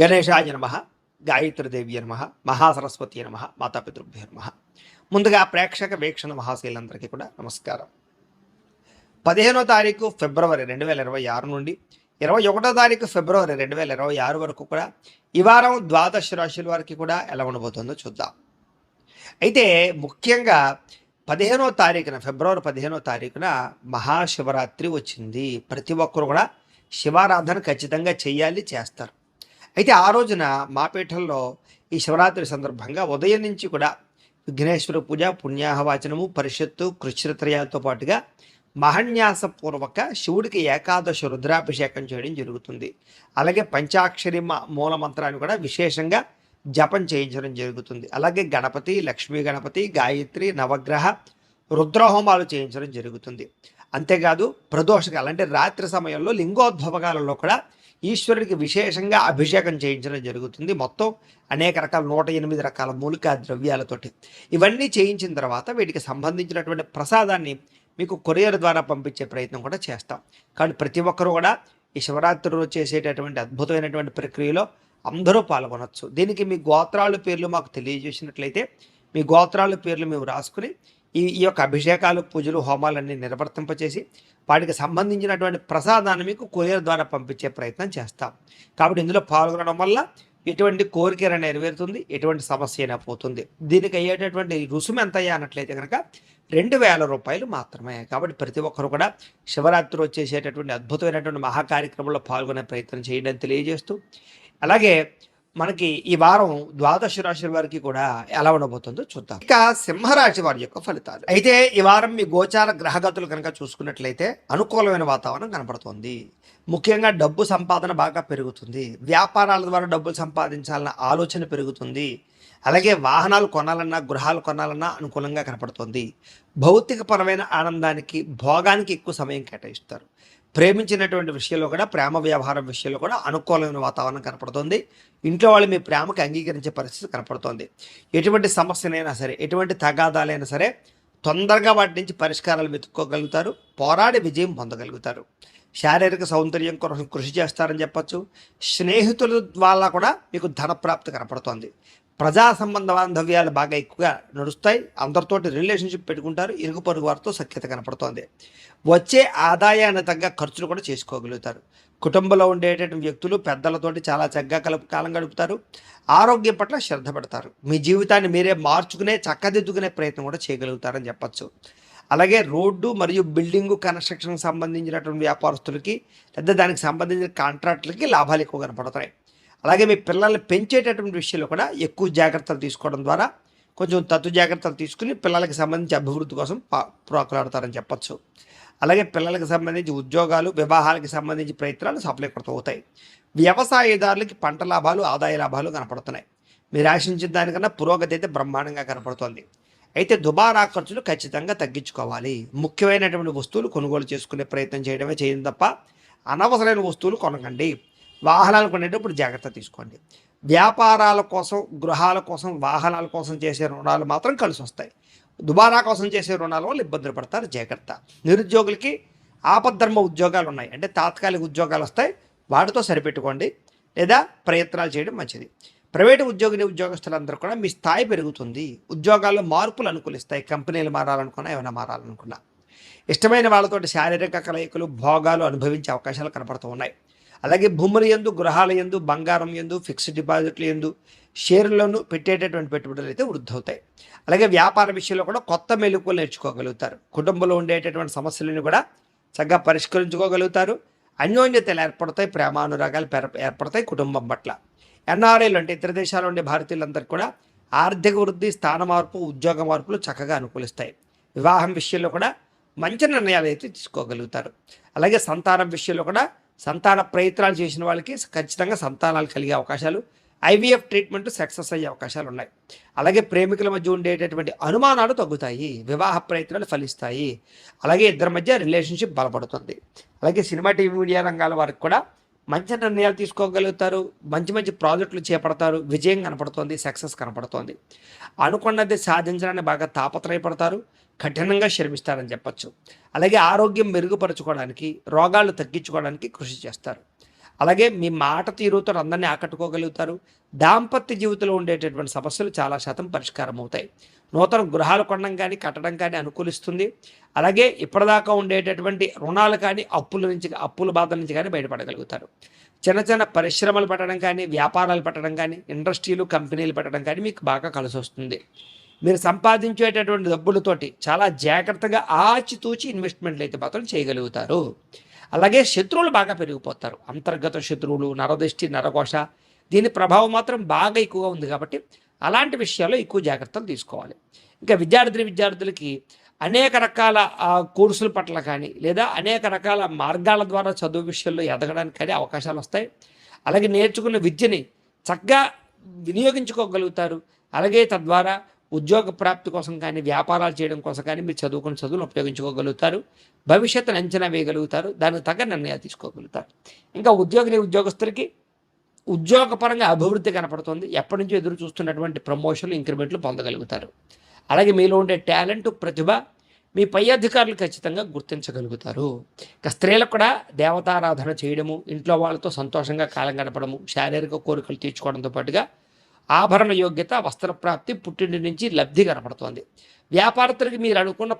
గణేశాయ నమ, గాయత్రీదేవి నమ, మహాసరస్వతి నమ, మాతాపితృభ్యో నమ. ముందుగా ప్రేక్షక వీక్షణ మహాశీలందరికీ కూడా నమస్కారం. 15వ తారీఖు ఫిబ్రవరి 2026 నుండి 21వ తారీఖు ఫిబ్రవరి 2026 వరకు కూడా ఈ వారం ద్వాదశ రాశుల వారికి కూడా ఎలా ఉండబోతుందో చూద్దాం. అయితే ముఖ్యంగా 15వ తారీఖున ఫిబ్రవరి 15వ తారీఖున మహాశివరాత్రి వచ్చింది. ప్రతి ఒక్కరు కూడా శివారాధన ఖచ్చితంగా చేయాలి, చేస్తారు. అయితే ఆ రోజున మా పీఠంలో ఈ శివరాత్రి సందర్భంగా ఉదయం నుంచి కూడా విఘ్నేశ్వర పూజ, పుణ్యాహవాచనము, పరిషత్తు, కృష్ణత్రయాలతో పాటుగా మహన్యాసపూర్వక శివుడికి ఏకాదశి రుద్రాభిషేకం చేయడం జరుగుతుంది. అలాగే పంచాక్షరి మూల మంత్రాన్ని కూడా విశేషంగా జపం చేయించడం జరుగుతుంది. అలాగే గణపతి, లక్ష్మీ గణపతి, గాయత్రి, నవగ్రహ రుద్రహోమాలు చేయించడం జరుగుతుంది. అంతేకాదు ప్రదోషకాలు అంటే రాత్రి సమయంలో లింగోద్భవకాలలో కూడా ఈశ్వరుడికి విశేషంగా అభిషేకం చేయించడం జరుగుతుంది. మొత్తం అనేక రకాల 108 రకాల మూలికా ద్రవ్యాలతోటి ఇవన్నీ చేయించిన తర్వాత వీటికి సంబంధించినటువంటి ప్రసాదాన్ని మీకు కొరియర్ ద్వారా పంపించే ప్రయత్నం కూడా చేస్తాం. కాబట్టి ప్రతి ఒక్కరూ కూడా ఈ శివరాత్రి రోజు చేసేటటువంటి అద్భుతమైనటువంటి ప్రక్రియలో అందరూ పాల్గొనవచ్చు. దీనికి మీ గోత్రాల పేర్లు మాకు తెలియజేసినట్లయితే మీ గోత్రాల పేర్లు మేము రాసుకుని ఈ యొక్క అభిషేకాలు, పూజలు, హోమాలన్నీ నిర్వర్తింపచేసి వాటికి సంబంధించినటువంటి ప్రసాదాన్ని మీకు కొరియర్ ద్వారా పంపించే ప్రయత్నం చేస్తాం. కాబట్టి ఇందులో పాల్గొనడం వల్ల ఎటువంటి కోరికైనా నెరవేరుతుంది, ఎటువంటి సమస్య అయినా పోతుంది. దీనికి అయ్యేటటువంటి రుసుము ఎంత అయ్యా అన్నట్లయితే కనుక 2000 రూపాయలు మాత్రమే. కాబట్టి ప్రతి ఒక్కరు కూడా శివరాత్రి వచ్చేసేటటువంటి అద్భుతమైనటువంటి మహాకార్యక్రమంలో పాల్గొనే ప్రయత్నం చేయడం తెలియజేస్తూ, అలాగే మనకి ఈ వారం ద్వాదశ రాశుల వారికి కూడా ఎలా ఉండబోతుందో చూద్దాం. ఇక సింహరాశి వారి యొక్క ఫలితాలు. అయితే ఈ వారం మీ గోచార గ్రహగతులు కనుక చూసుకున్నట్లయితే అనుకూలమైన వాతావరణం కనపడుతుంది. ముఖ్యంగా డబ్బు సంపాదన బాగా పెరుగుతుంది. వ్యాపారాల ద్వారా డబ్బులు సంపాదించాలన్న ఆలోచన పెరుగుతుంది. అలాగే వాహనాలు కొనాలన్నా, గృహాలు కొనాలన్నా అనుకూలంగా కనపడుతుంది. భౌతికపరమైన ఆనందానికి, భోగానికి ఎక్కువ సమయం కేటాయిస్తారు. ప్రేమించినటువంటి విషయంలో కూడా, ప్రేమ వ్యవహారం విషయంలో కూడా అనుకూలమైన వాతావరణం కనపడుతుంది. ఇంట్లో వాళ్ళు మీ ప్రేమకు అంగీకరించే పరిస్థితి కనపడుతుంది. ఎటువంటి సమస్యలైనా సరే, ఎటువంటి తగాదాలైనా సరే తొందరగా వాటి నుంచి పరిష్కారాలు వెతుక్కోగలుగుతారు. పోరాడి విజయం పొందగలుగుతారు. శారీరక సౌందర్యం కోసం కృషి చేస్తారని చెప్పచ్చు. స్నేహితుల ద్వారా కూడా మీకు ధనప్రాప్తి కనపడుతుంది. ప్రజా సంబంధ బాంధవ్యాలు బాగా ఎక్కువగా నడుస్తాయి. అందరితోటి రిలేషన్షిప్ పెట్టుకుంటారు. ఇరుగు పొరుగు వారితో సఖ్యత కనపడుతోంది. వచ్చే ఆదాయాన్ని తగ్గ ఖర్చులు కూడా చేసుకోగలుగుతారు. కుటుంబంలో ఉండేటటువంటి వ్యక్తులు పెద్దలతోటి చాలా చక్కగా కాలం గడుపుతారు. ఆరోగ్యం పట్ల శ్రద్ధ పెడతారు. మీ జీవితాన్ని మీరే మార్చుకునే, చక్కదిద్దుకునే ప్రయత్నం కూడా చేయగలుగుతారని చెప్పచ్చు. అలాగే రోడ్డు మరియు బిల్డింగు కన్స్ట్రక్షన్కి సంబంధించినటువంటి వ్యాపారస్తులకి, లేదా దానికి సంబంధించిన కాంట్రాక్టులకి లాభాలు ఎక్కువ కనపడతాయి. అలాగే మీ పిల్లల్ని పెంచేటటువంటి విషయంలో కూడా ఎక్కువ జాగ్రత్తలు తీసుకోవడం ద్వారా కొంచెం తత్తు జాగ్రత్తలు తీసుకుని పిల్లలకి సంబంధించి అభివృద్ధి కోసం ప్రోకులాడతారని చెప్పచ్చు. అలాగే పిల్లలకు సంబంధించి ఉద్యోగాలు, వివాహాలకు సంబంధించి ప్రయత్నాలు సఫలీకృతం అవుతాయి. వ్యవసాయదారులకి పంట లాభాలు, ఆదాయ లాభాలు కనపడుతున్నాయి. మీరు ఆశించిన దానికన్నా పురోగతి అయితే బ్రహ్మాండంగా కనపడుతోంది. అయితే దుబారా ఖర్చులు ఖచ్చితంగా తగ్గించుకోవాలి. ముఖ్యమైనటువంటి వస్తువులు కొనుగోలు చేసుకునే ప్రయత్నం చేయడమే చేయండి తప్ప అనవసరమైన వస్తువులు కొనకండి. వాహనాలు కొనేటప్పుడు జాగ్రత్త తీసుకోండి. వ్యాపారాల కోసం, గృహాల కోసం, వాహనాల కోసం చేసే రుణాలు మాత్రం కలిసి వస్తాయి. దుబారా కోసం చేసే రుణాల వల్ల ఇబ్బందులు పడతారు, జాగ్రత్త. నిరుద్యోగులకి ఆపద్ధర్మ ఉద్యోగాలు ఉన్నాయి, అంటే తాత్కాలిక ఉద్యోగాలు వస్తాయి, వాటితో సరిపెట్టుకోండి లేదా ప్రయత్నాలు చేయడం మంచిది. ప్రైవేటు ఉద్యోగస్తులందరూ కూడా మీ స్థాయి పెరుగుతుంది. ఉద్యోగాల్లో మార్పులు అనుకూలిస్తాయి. కంపెనీలు మారాలనుకున్నా, ఏమైనా మారాలనుకున్నా ఇష్టమైన వాళ్ళతోటి శారీరక కలయికలు, భోగాలు అనుభవించే అవకాశాలు కనపడుతూ ఉన్నాయి. అలాగే భూముల యందు, గృహాల యందు, బంగారం యందు, ఫిక్స్డ్ డిపాజిట్లు యందు, షేర్లను పెట్టేటటువంటి పెట్టుబడులు అయితే వృద్ధి అవుతాయి. అలాగే వ్యాపార విషయంలో కూడా కొత్త మెలకువలు నేర్చుకోగలుగుతారు. కుటుంబంలో ఉండేటటువంటి సమస్యలను కూడా చక్కగా పరిష్కరించుకోగలుగుతారు. అన్యోన్యతలు ఏర్పడతాయి, ప్రేమానురాగాలు ఏర్పడతాయి కుటుంబం పట్ల. ఎన్ఆర్ఐలు అంటే ఇతర దేశాల్లో ఉండే భారతీయులందరికీ కూడా ఆర్థిక వృద్ధి, స్థాన మార్పు, ఉద్యోగ మార్పులు చక్కగా అనుకూలిస్తాయి. వివాహం విషయంలో కూడా మంచి నిర్ణయాలు అయితే తీసుకోగలుగుతారు. అలాగే సంతానం విషయంలో కూడా సంతాన ప్రయత్నాలు చేసిన వాళ్ళకి ఖచ్చితంగా సంతానాలు కలిగే అవకాశాలు, ఐవీఎఫ్ ట్రీట్మెంట్ సక్సెస్ అయ్యే అవకాశాలు ఉన్నాయి. అలాగే ప్రేమికుల మధ్య ఉండేటటువంటి అనుమానాలు తగ్గుతాయి. వివాహ ప్రయత్నాలు ఫలిస్తాయి. అలాగే ఇద్దరి మధ్య రిలేషన్షిప్ బలపడుతుంది. అలాగే సినిమా, టీవీ, మీడియా రంగాల వారికి కూడా మంచి నిర్ణయాలు తీసుకోగలుగుతారు. మంచి మంచి ప్రాజెక్టులు చేపడతారు. విజయం కనపడుతోంది, సక్సెస్ కనపడుతోంది. అనుకున్నది సాధించడానికి బాగా తాపత్రయపడతారు. కఠినంగా శ్రమిస్తారని చెప్పచ్చు. అలాగే ఆరోగ్యం మెరుగుపరచుకోవడానికి, రోగాలు తగ్గించుకోవడానికి కృషి చేస్తారు. అలాగే మీ మాట తీరుతో అందరినీ ఆకట్టుకోగలుగుతారు. దాంపత్య జీవితంలో ఉండేటటువంటి సమస్యలు చాలా శాతం పరిష్కారం అవుతాయి. నూతన గృహాలు కొనడం కానీ కట్టడం కానీ అనుకూలిస్తుంది. అలాగే ఇప్పటిదాకా ఉండేటటువంటి రుణాలు కానీ అప్పుల బాధల నుంచి కానీ బయటపడగలుగుతారు. చిన్న చిన్న పరిశ్రమలు పెట్టడం కానీ వ్యాపారాలు పెట్టడం కానీ ఇండస్ట్రీలు కంపెనీలు పెట్టడం కానీ మీకు బాగా కలిసి వస్తుంది. మీరు సంపాదించేటటువంటి డబ్బులతోటి చాలా జాగ్రత్తగా ఆచితూచి ఇన్వెస్ట్మెంట్లు అయితే మాత్రం చేయగలుగుతారు. అలాగే శత్రువులు బాగా పెరిగిపోతారు. అంతర్గత శత్రువులు, నరదృష్టి, నరఘోష, దీని ప్రభావం మాత్రం బాగా ఎక్కువగా ఉంది కాబట్టి అలాంటి విషయాల్లో ఎక్కువ జాగ్రత్తలు తీసుకోవాలి. ఇంకా విద్యార్థులకి అనేక రకాల కోర్సుల పట్ల కానీ లేదా అనేక రకాల మార్గాల ద్వారా చదువు విషయంలో ఎదగడానికి కానీ అవకాశాలు వస్తాయి. అలాగే నేర్చుకున్న విద్యని చక్కగా వినియోగించుకోగలుగుతారు. అలాగే తద్వారా ఉద్యోగ ప్రాప్తి కోసం కానీ వ్యాపారాలు చేయడం కోసం కానీ మీరు చదువుకున్న చదువులు ఉపయోగించుకోగలుగుతారు. భవిష్యత్తును అంచనా వేయగలుగుతారు. దానికి తగ్గ నిర్ణయాలు తీసుకోగలుగుతారు. ఇంకా ఉద్యోగస్తులకి ఉద్యోగపరంగా అభివృద్ధి కనపడుతుంది. ఎప్పటి నుంచో ఎదురు చూస్తున్నటువంటి ప్రమోషన్లు, ఇంక్రిమెంట్లు పొందగలుగుతారు. అలాగే మీలో ఉండే టాలెంట్, ప్రతిభ మీ పై అధికారులు ఖచ్చితంగా గుర్తించగలుగుతారు. ఇక స్త్రీలకు కూడా దేవతారాధన చేయడము, ఇంట్లో వాళ్ళతో సంతోషంగా కాలం గడపడము, శారీరక కోరికలు తీర్చుకోవడంతో పాటుగా ఆభరణ యోగ్యత, వస్త్రప్రాప్తి, పుట్టింటి నుంచి లబ్ధి కనపడుతోంది. వ్యాపారస్తులకి మీరు అనుకున్న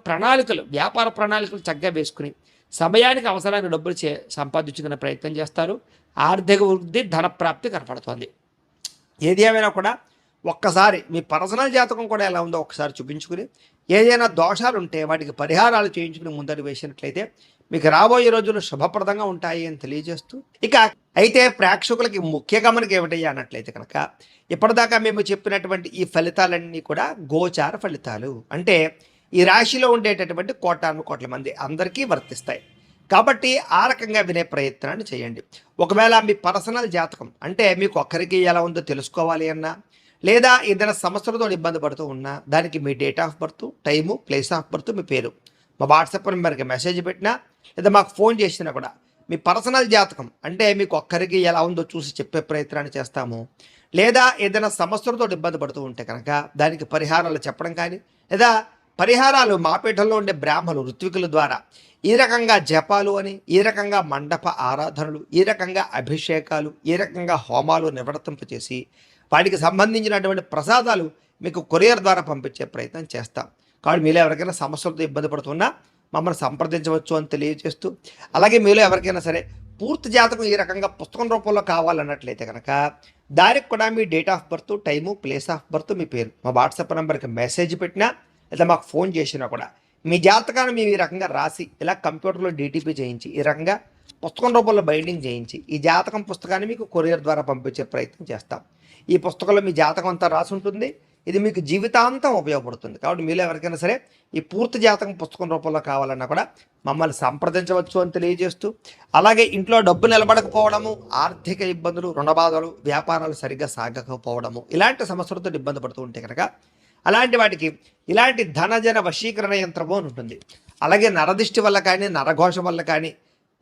వ్యాపార ప్రణాళికలు చక్కగా వేసుకుని సమయానికి అవసరానికి డబ్బులు సంపాదించుకునే ప్రయత్నం చేస్తారు. ఆర్థిక వృద్ధి, ధనప్రాప్తి కనపడుతోంది. ఏది ఏమైనా కూడా ఒక్కసారి మీ పర్సనల్ జాతకం కూడా ఎలా ఉందో ఒకసారి చూపించుకుని ఏదైనా దోషాలు ఉంటే వాటికి పరిహారాలు చేయించుకుని ముందడుగు వేసినట్లయితే మీకు రాబోయే రోజులు శుభప్రదంగా ఉంటాయి అని తెలియజేస్తూ, ఇక అయితే ప్రేక్షకులకి ముఖ్య గమనిక ఏమిటయ్యా అన్నట్లయితే కనుక ఇప్పటిదాకా మేము చెప్పినటువంటి ఈ ఫలితాలన్నీ కూడా గోచార ఫలితాలు. అంటే ఈ రాశిలో ఉండేటటువంటి కోట్ల మంది అందరికీ వర్తిస్తాయి. కాబట్టి ఆ రకంగా వినే ప్రయత్నాన్ని చేయండి. ఒకవేళ మీ పర్సనల్ జాతకం అంటే మీకు ఒక్కరికి ఎలా ఉందో తెలుసుకోవాలి అన్నా, లేదా ఏదైనా సమస్యలతో ఇబ్బంది పడుతూ ఉన్నా దానికి మీ date of birth, time, place of birth, మీ పేరు మా వాట్సాప్ నెంబర్కి మెసేజ్ పెట్టినా లేదా మాకు ఫోన్ చేసినా కూడా మీ పర్సనల్ జాతకం అంటే మీకు ఒక్కరికి ఎలా ఉందో చూసి చెప్పే ప్రయత్నాన్ని చేస్తాము. లేదా ఏదైనా సమస్యలతో ఇబ్బంది పడుతూ ఉంటే కనుక దానికి పరిహారాలు చెప్పడం కానీ, లేదా పరిహారాలు మా పీఠంలో ఉండే బ్రాహ్మణులు, ఋత్వికుల ద్వారా ఈ రకంగా జపాలు అని, ఈ రకంగా మండప ఆరాధనలు, ఈ రకంగా అభిషేకాలు, ఈ రకంగా హోమాలు నిర్వర్తింపచేసి వాటికి సంబంధించినటువంటి ప్రసాదాలు మీకు కొరియర్ ద్వారా పంపించే ప్రయత్నం చేస్తాం. కాబట్టి మీలో ఎవరికైనా సమస్యలతో ఇబ్బంది పడుతున్నా మమ్మల్ని సంప్రదించవచ్చు అని తెలియజేస్తూ, అలాగే మీలో ఎవరికైనా సరే పూర్తి జాతకం ఈ రకంగా పుస్తకం రూపంలో కావాలన్నట్లయితే కనుక దానికి కూడా మీ date of birth, time, place of birth, మీ పేరు మా వాట్సాప్ నెంబర్కి మెసేజ్ పెట్టినా లేదా మాకు ఫోన్ చేసినా కూడా మీ జాతకాన్ని మేము ఈ రకంగా రాసి ఇలా కంప్యూటర్లో డీటీపీ చేయించి ఈ రకంగా పుస్తకం రూపంలో బైండింగ్ చేయించి ఈ జాతకం పుస్తకాన్ని మీకు కొరియర్ ద్వారా పంపించే ప్రయత్నం చేస్తాం. ఈ పుస్తకంలో మీ జాతకం అంతా రాసి ఉంటుంది. ఇది మీకు జీవితాంతం ఉపయోగపడుతుంది. కాబట్టి మీలో ఎవరికైనా సరే ఈ పూర్తి జాతకం పుస్తకం రూపంలో కావాలన్నా కూడా మమ్మల్ని సంప్రదించవచ్చు అని తెలియజేస్తూ, అలాగే ఇంట్లో డబ్బు నిలబడకపోవడము, ఆర్థిక ఇబ్బందులు, రుణబాధలు, వ్యాపారాలు సరిగ్గా సాగకపోవడము, ఇలాంటి సమస్యలతో ఇబ్బంది పడుతూ ఉంటే కనుక అలాంటి వాటికి ఇలాంటి ధనజన వశీకరణ యంత్రము అని ఉంటుంది. అలాగే నరదిష్టి వల్ల కానీ, నరఘోష వల్ల కానీ,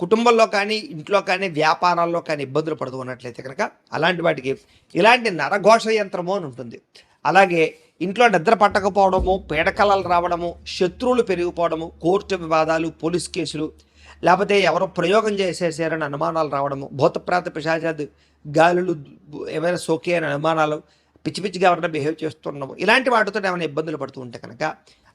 కుటుంబంలో కానీ, ఇంట్లో కానీ, వ్యాపారాల్లో కానీ ఇబ్బందులు పడుతూ ఉన్నట్లయితే కనుక అలాంటి వాటికి ఇలాంటి నరఘోష యంత్రము అని ఉంటుంది. అలాగే ఇంట్లో నిద్ర పట్టకపోవడము, పీడకలలు రావడము, శత్రువులు పెరిగిపోవడము, కోర్టు వివాదాలు, పోలీస్ కేసులు, లేకపోతే ఎవరో ప్రయోగం చేసేసారని అనుమానాలు రావడము, భూతప్రాత పిశాచాది గాలులు ఏమైనా సోకే అని అనుమానాలు, పిచ్చి పిచ్చిగా ఎవరైనా బిహేవ్ చేస్తున్నాము, ఇలాంటి వాటితో ఏమైనా ఇబ్బందులు పడుతూ ఉంటే కనుక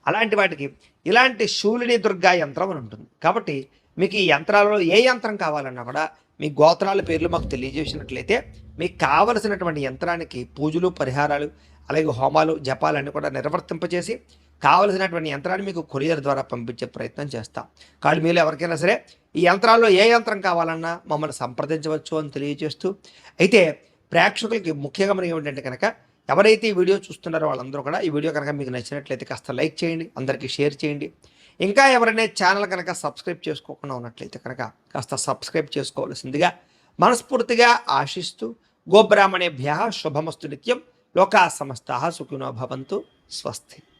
అలాంటి వాటికి ఇలాంటి శూలిని దుర్గా యంత్రం అని ఉంటుంది. కాబట్టి మీకు ఈ యంత్రాలలో ఏ యంత్రం కావాలన్నా కూడా మీ గోత్రాల పేర్లు మాకు తెలియజేసినట్లయితే మీకు కావలసినటువంటి యంత్రానికి పూజలు, పరిహారాలు, అలాగే హోమాలు, జపాలన్నీ కూడా నిర్వర్తింపచేసి కావలసినటువంటి యంత్రాన్ని మీకు కొరియర్ ద్వారా పంపించే ప్రయత్నం చేస్తాం. కాబట్టి మీరు ఎవరికైనా సరే ఈ యంత్రాల్లో ఏ యంత్రం కావాలన్నా మమ్మల్ని సంప్రదించవచ్చు అని తెలియజేస్తూ, అయితే ప్రేక్షకులకి ముఖ్యంగా మనకి ఏమిటంటే కనుక ఎవరైతే ఈ వీడియో చూస్తున్నారో వాళ్ళందరూ కూడా ఈ వీడియో కనుక మీకు నచ్చినట్లయితే కాస్త లైక్ చేయండి, అందరికీ షేర్ చేయండి. ఇంకా ఎవరైనా ఛానల్ కనుక సబ్స్క్రైబ్ చేసుకోకుండా ఉన్నట్లయితే కనుక కాస్త సబ్స్క్రైబ్ చేసుకోవాల్సిందిగా మనస్ఫూర్తిగా ఆశిస్తూ, గోబ్రాహ్మణేభ్యః శుభమస్తు నిత్యం, లోకా సమస్తాః సుఖినో భవంతు, స్వస్తి.